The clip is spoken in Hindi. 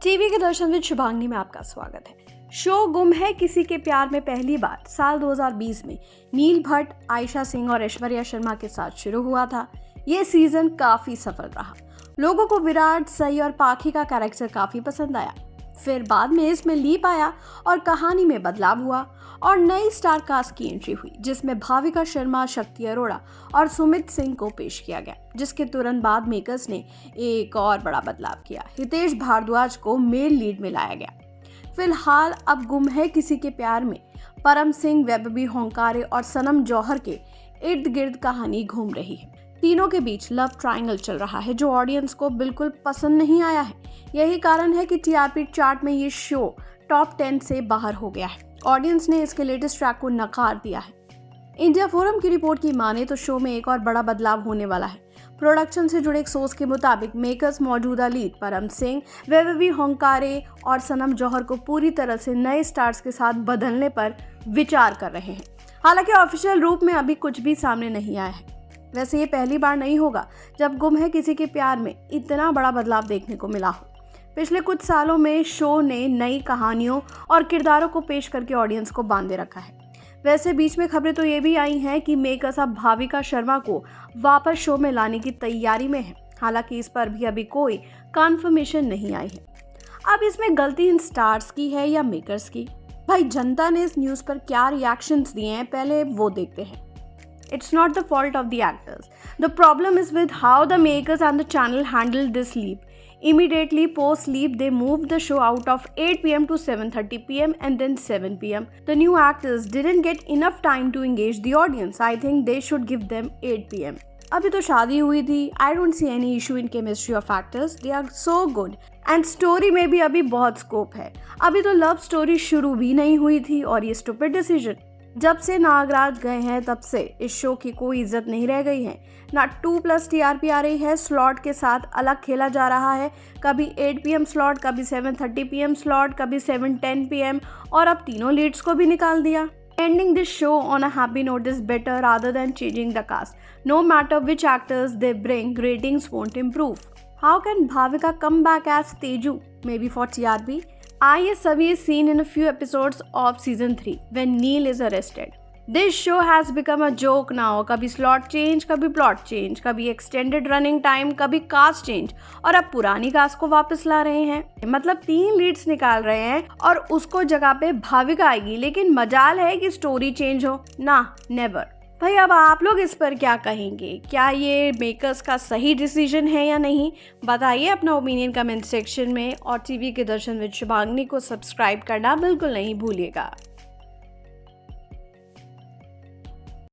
टीवी के दर्शन में शुभांगी में आपका स्वागत है। शो गुम है किसी के प्यार में पहली बार साल 2020 में नील भट्ट, आयशा सिंह और ऐश्वर्या शर्मा के साथ शुरू हुआ था। ये सीजन काफी सफल रहा। लोगों को विराट, सई और पाखी का कैरेक्टर काफी पसंद आया। फिर बाद में इसमें लीप आया और कहानी में बदलाव हुआ और नई स्टार कास्ट की एंट्री हुई, जिसमें भाविका शर्मा, शक्ति अरोड़ा और सुमित सिंह को पेश किया गया। जिसके तुरंत बाद मेकर्स ने एक और बड़ा बदलाव किया। हितेश भारद्वाज को मेल लीड में लाया गया। फिलहाल अब गुम है किसी के प्यार में परम सिंह, वैभवी होंकारे और सनम जौहर के इर्द गिर्द कहानी घूम रही है। तीनों के बीच लव ट्रायंगल चल रहा है, जो ऑडियंस को बिल्कुल पसंद नहीं आया है। यही कारण है कि टीआरपी चार्ट में ये शो टॉप 10 से बाहर हो गया है। ऑडियंस ने इसके लेटेस्ट ट्रैक को नकार दिया है। इंडिया फोरम की रिपोर्ट की माने तो शो में एक और बड़ा बदलाव होने वाला है। प्रोडक्शन से जुड़े एक सोर्स के मुताबिक मेकर्स मौजूदा लीड परम सिंह, वैभवी होंकारे और सनम जौहर को पूरी तरह से नए स्टार्स के साथ बदलने पर विचार कर रहे हैं। हालांकि ऑफिशियल रूप में अभी कुछ भी सामने नहीं आया है। वैसे ये पहली बार नहीं होगा जब गुम है किसी के प्यार में इतना बड़ा बदलाव देखने को मिला हो। पिछले कुछ सालों में शो ने नई कहानियों और किरदारों को पेश करके ऑडियंस को बांधे रखा है। वैसे बीच में खबरें तो ये भी आई हैं कि मेकर्स अब भाविका शर्मा को वापस शो में लाने की तैयारी में है। हालांकि इस पर भी अभी कोई कंफर्मेशन नहीं आई है। अब इसमें गलती इन स्टार्स की है या मेकर्स की? भाई, जनता ने इस न्यूज़ पर क्या रिएक्शंस दिए हैं, पहले वो देखते हैं। It's not the fault of the actors. The problem is with how the makers and the channel handled this leap. Immediately post-leap, they moved the show out of 8 p.m. to 7:30 p.m. and then 7 p.m. The new actors didn't get enough time to engage the audience. I think they should give them 8 p.m. अभी तो शादी हुई थी। I don't see any issue in chemistry of actors. They are so good. And story में भी अभी बहुत स्कोप है। अभी तो लव स्टोरी शुरू भी नहीं हुई थी और ये स्टूपिड डिसीजन। जब से नागराज गए हैं तब से इस शो की कोई इज्जत नहीं रह गई है। ना 2+ टीआरपी आ रही है, स्लॉट के साथ अलग खेला जा रहा है। कभी 8 PM स्लॉट, कभी 7:30 PM स्लॉट, कभी 7:10 PM और अब तीनों लीड्स को भी निकाल दिया। Ending this show on a happy note is better rather than changing the cast. No matter which actors they bring, ratings won't improve. How can Bhavika come back as Teju? Maybe for TRP? Savi is seen in a few episodes of season 3 when Neil is arrested. This show has become a joke now. कभी slot change, कभी plot change, कभी extended running time, कभी cast change और अब पुरानी cast को वापस ला रहे हैं। मतलब 3 लीड्स निकाल रहे हैं और उसको जगह पे भाविका आएगी, लेकिन मजाल है कि स्टोरी चेंज हो ना, नेवर। भाई, अब आप लोग इस पर क्या कहेंगे? क्या ये मेकर्स का सही डिसीजन है या नहीं? बताइए अपना ओपिनियन कमेंट सेक्शन में और टीवी के दर्शन विद शुभांगी को सब्सक्राइब करना बिल्कुल नहीं भूलिएगा।